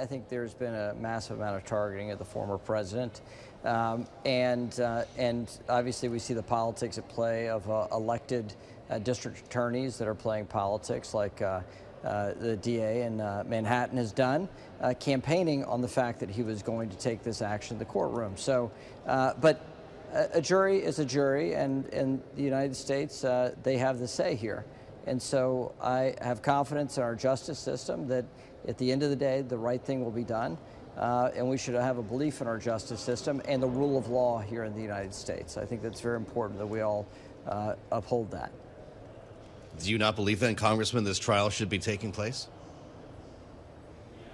I think there's been a massive amount of targeting of the former president. And obviously we see the politics at play of elected district attorneys that are playing politics, like the DA in Manhattan has done, campaigning on the fact that he was going to take this action in the courtroom. So, but a jury is a jury, and in the United States, they have the say here. And so I have confidence in our justice system that at the end of the day, the right thing will be done. And we should have a belief in our justice system and the rule of law here in the United States. I think that's very important that we all uphold that. Do you not believe then, Congressman, this trial should be taking place?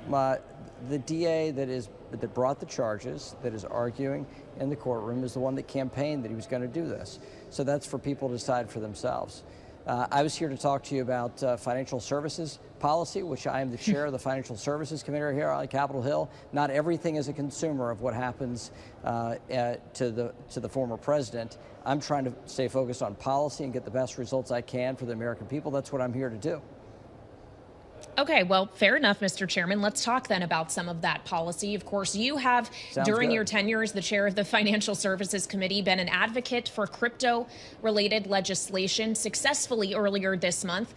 The DA that brought the charges, that is arguing in the courtroom, is the one that campaigned that he was going to do this. So that's for people to decide for themselves. I was here to talk to you about financial services policy, which I am the chair of the Financial Services Committee here on Capitol Hill. Not everything is a consumer of what happens to the former president. I'm trying to stay focused on policy and get the best results I can for the American people. That's what I'm here to do. Okay, well, fair enough, Mr. Chairman. Let's talk then about some of that policy. Of course, you have, during your tenure as the chair of the Financial Services Committee, been an advocate for crypto-related legislation, successfully earlier this month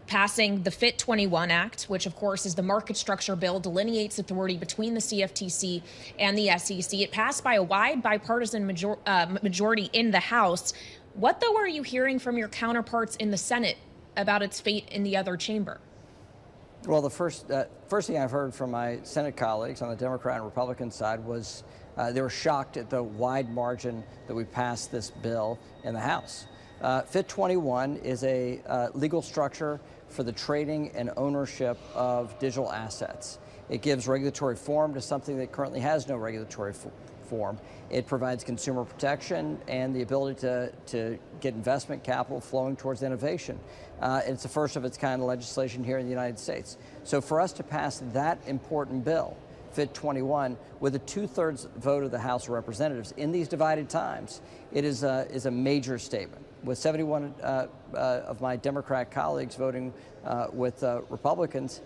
passing the FIT21 Act, which, of course, is the market structure bill, delineates authority between the CFTC and the SEC. It passed by a wide bipartisan majority in the House. What, though, are you hearing from your counterparts in the Senate about its fate in the other chamber? Well, the first thing I've heard from my Senate colleagues on the Democrat and Republican side was they were shocked at the wide margin that we passed this bill in the House. FIT21 is a legal structure for the trading and ownership of digital assets. It gives regulatory form to something that currently has no regulatory form. It provides consumer protection and the ability to get investment capital flowing towards innovation. It's the first of its kind of legislation here in the United States. So for us to pass that important bill, FIT21, with a 2/3 vote of the House of Representatives in these divided times, it is a major statement. With 71 of my Democrat colleagues voting with Republicans,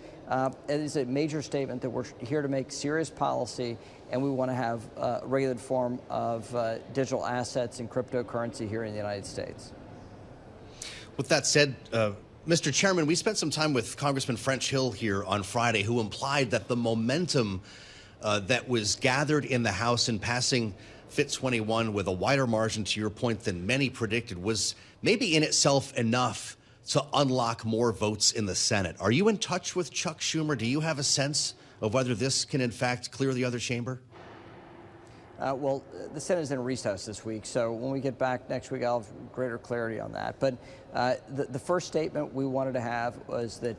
it is a major statement that we're here to make serious policy, and we want to have a regulated form of digital assets and cryptocurrency here in the United States. With that said, Mr. Chairman, we spent some time with Congressman French Hill here on Friday, who implied that the momentum that was gathered in the House in passing FIT21 with a wider margin, to your point, than many predicted was maybe in itself enough to unlock more votes in the Senate. Are you in touch with Chuck Schumer? Do you have a sense of whether this can, in fact, clear the other chamber? Well, the Senate is in recess this week, so when we get back next week, I'll have greater clarity on that. But the first statement we wanted to have was that,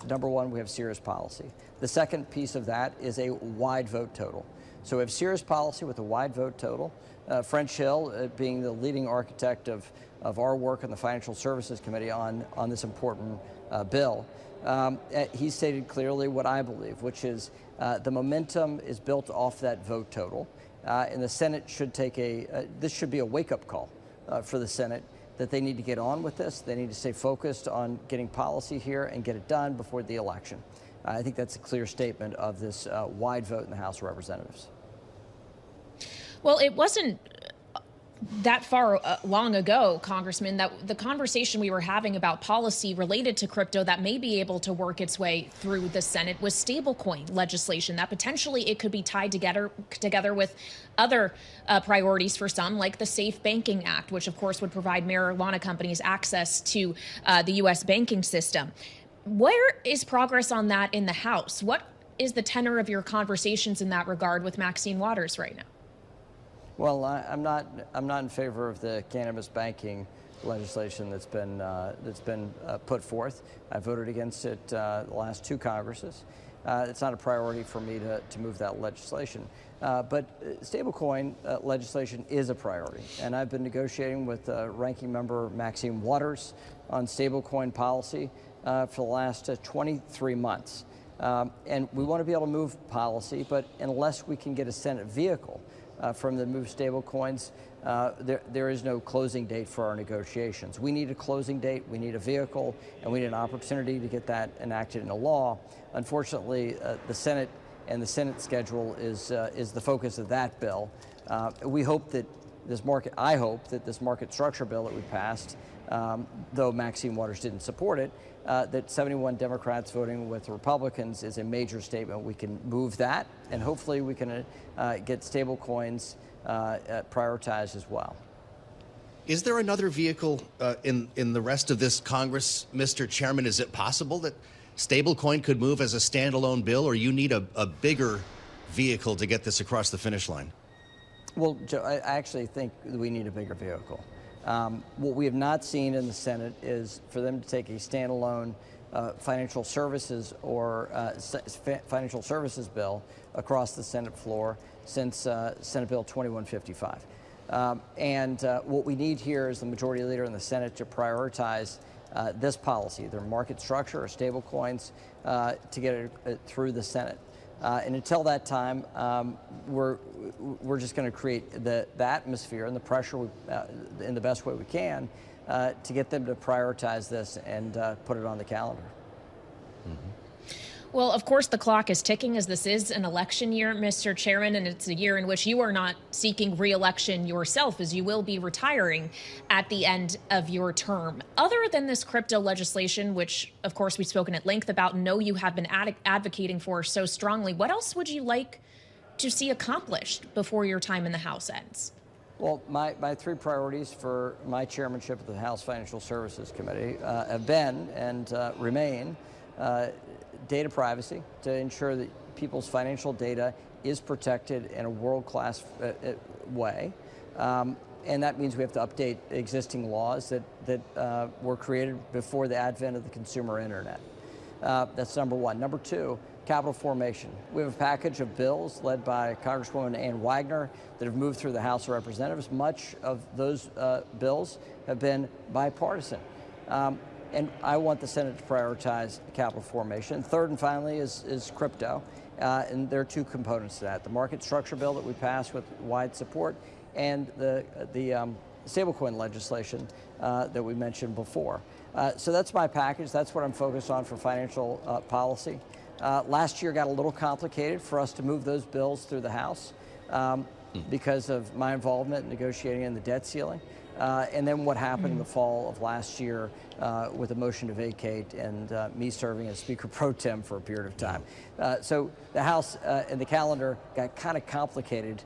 number one, we have serious policy. The second piece of that is a wide vote total. So we have serious policy with a wide vote total. French Hill, being the leading architect of our work in the Financial Services Committee on this important bill, he stated clearly what I believe, which is the momentum is built off that vote total. And the Senate should take this should be a wake-up call for the Senate that they need to get on with this. They need to stay focused on getting policy here and get it done before the election. I think that's a clear statement of this wide vote in the House of Representatives. Well, it wasn't that far long ago, Congressman, that the conversation we were having about policy related to crypto that may be able to work its way through the Senate was stablecoin legislation, that potentially it could be tied together with other priorities for some, like the Safe Banking Act, which of course would provide marijuana companies access to the U.S. banking system. Where is progress on that in the House? What is the tenor of your conversations in that regard with Maxine Waters right now? Well, I'm not in favor of the cannabis banking legislation that's been put forth. I voted against it the last two Congresses. It's not a priority for me to move that legislation. But stablecoin legislation is a priority, and I've been negotiating with Ranking Member Maxine Waters on stablecoin policy for the last 23 months. And we want to be able to move policy, but unless we can get a Senate vehicle from the move stablecoins, there is no closing date for our negotiations. We need a closing date, we need a vehicle, and we need an opportunity to get that enacted into law. Unfortunately, the Senate and the Senate schedule is the focus of that bill. We hope that I hope that this market structure bill that we passed, though Maxine Waters didn't support it, that 71 Democrats voting with Republicans is a major statement. We can move that, and hopefully we can get stablecoins prioritized as well. Is there another vehicle in the rest of this Congress, Mr. Chairman? Is it possible that stablecoin could move as a standalone bill, or you need a bigger vehicle to get this across the finish line? Well, Joe, I actually think we need a bigger vehicle. What we have not seen in the Senate is for them to take a standalone financial services or financial services bill across the Senate floor since Senate Bill 2155. What we need here is the majority leader in the Senate to prioritize this policy, either market structure or stable coins, to get it through the Senate. And until that time, we're just going to create the atmosphere and the pressure in the best way we can to get them to prioritize this and put it on the calendar. Mm-hmm. Well, of course, the clock is ticking as this is an election year, Mr. Chairman, and it's a year in which you are not seeking re-election yourself, as you will be retiring at the end of your term. Other than this crypto legislation, which, of course, we've spoken at length about and know you have been advocating for so strongly, what else would you like to see accomplished before your time in the House ends? Well, my three priorities for my chairmanship of the House Financial Services Committee have been and remain data privacy, to ensure that people's financial data is protected in a world-class way. And that means we have to update existing laws that were created before the advent of the consumer internet. That's number one. Number two, capital formation. We have a package of bills led by Congresswoman Ann Wagner that have moved through the House of Representatives. Much of those bills have been bipartisan. And I want the Senate to prioritize capital formation. Third and finally is crypto. And there are two components to that: the market structure bill that we passed with wide support, and the stablecoin legislation that we mentioned before. So that's my package. That's what I'm focused on for financial policy. Last year got a little complicated for us to move those bills through the House because of my involvement in negotiating in the debt ceiling. And then what happened in the fall of last year with a motion to vacate and me serving as Speaker Pro Tem for a period of time. So the House and the calendar got kind of complicated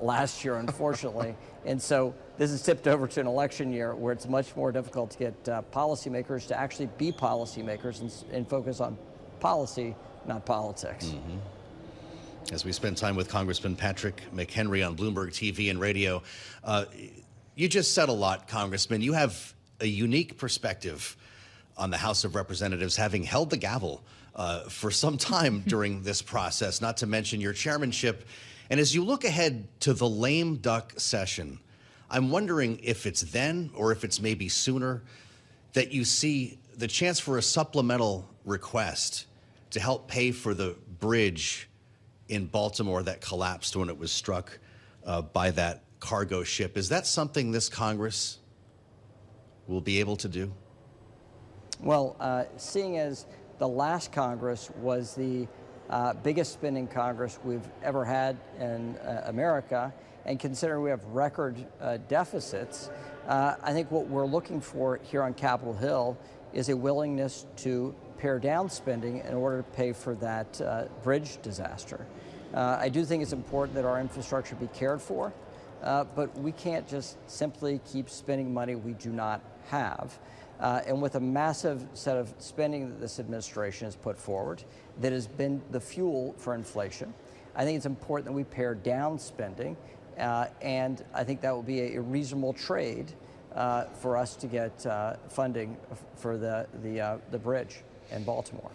last year, unfortunately. And so this has tipped over to an election year where it's much more difficult to get policymakers to actually be policymakers and focus on policy, not politics. Mm-hmm. As we spend time with Congressman Patrick McHenry on Bloomberg TV and radio, you just said a lot, Congressman. You have a unique perspective on the House of Representatives, having held the gavel for some time during this process, not to mention your chairmanship. And as you look ahead to the lame duck session, I'm wondering if it's then or if it's maybe sooner that you see the chance for a supplemental request to help pay for the bridge in Baltimore that collapsed when it was struck by that cargo ship. Is that something this Congress will be able to do? Well, seeing as the last Congress was the biggest spending Congress we've ever had in America, and considering we have record deficits, I think what we're looking for here on Capitol Hill is a willingness to pare down spending in order to pay for that bridge disaster. I do think it's important that our infrastructure be cared for. But we can't just simply keep spending money we do not have. And with a massive set of spending that this administration has put forward that has been the fuel for inflation, I think it's important that we pare down spending. And I think that will be a reasonable trade for us to get funding for the bridge in Baltimore.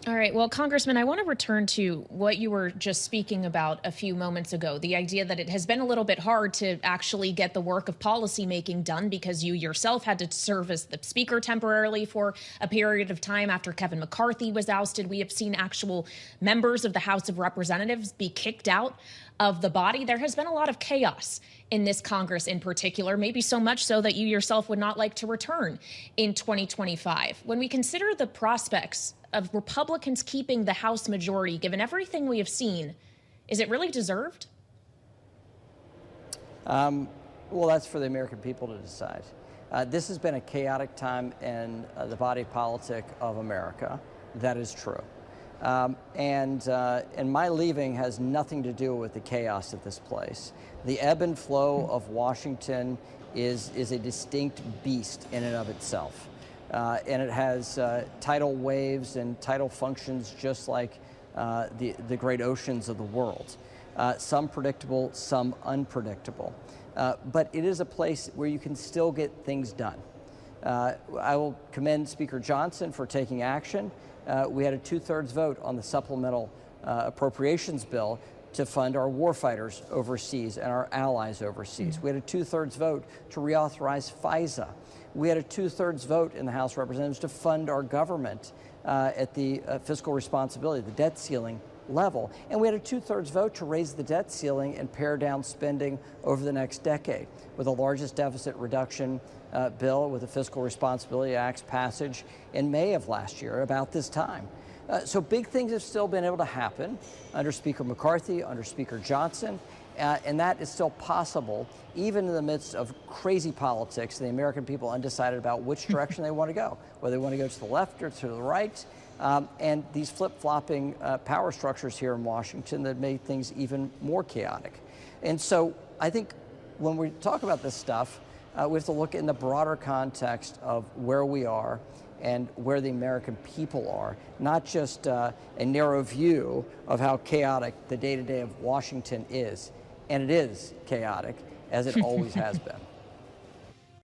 All right. Well, Congressman, I want to return to what you were just speaking about a few moments ago, the idea that it has been a little bit hard to actually get the work of policymaking done because you yourself had to serve as the speaker temporarily for a period of time after Kevin McCarthy was ousted. We have seen actual members of the House of Representatives be kicked out of the body. There has been a lot of chaos in this Congress in particular, maybe so much so that you yourself would not like to return in 2025. When we consider the prospects of Republicans keeping the House majority, given everything we have seen, is it really deserved? Well, that's for the American people to decide. This has been a chaotic time in the body politic of America. That is true. And my leaving has nothing to do with the chaos at this place. The ebb and flow of Washington is a distinct beast in and of itself. And it has tidal waves and tidal functions just like the great oceans of the world. Some predictable, some unpredictable. But it is a place where you can still get things done. I will commend Speaker Johnson for taking action. We had a 2/3 vote on the supplemental appropriations bill to fund our warfighters overseas and our allies overseas. We had a 2/3 vote to reauthorize FISA. We had a 2/3 vote in the House of Representatives to fund our government at the fiscal responsibility, the debt ceiling level. And we had a 2/3 vote to raise the debt ceiling and pare down spending over the next decade, with the largest deficit reduction bill with the Fiscal Responsibility Act's passage in May of last year, about this time. So big things have still been able to happen under Speaker McCarthy, under Speaker Johnson, and that is still possible, even in the midst of crazy politics, the American people undecided about which direction they want to go, whether they want to go to the left or to the right, and these flip-flopping power structures here in Washington that made things even more chaotic. And so I think when we talk about this stuff, we have to look in the broader context of where we are and where the American people are, not just a narrow view of how chaotic the day-to-day of Washington is. And it is chaotic, as it always has been.